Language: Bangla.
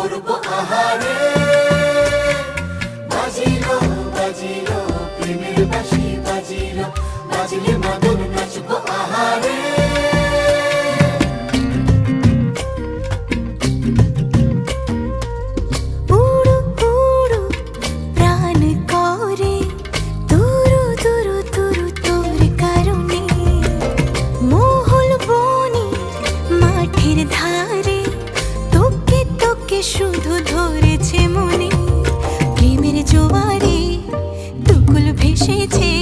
করবো আহারে। বাজিলো বাজিলো প্রেমের বাঁশি বাজিলো, বাজলে মদন নাচবো আহারে। উড়ু উড়ু প্রাণ করে তুরু তুরু তুরু তোর কারণে, মহল বনে মাঠের ধারে তোকে তোকে শুধু ধরেছে মনে। প্রেমের জোয়ারে দুকুল ভেসেছে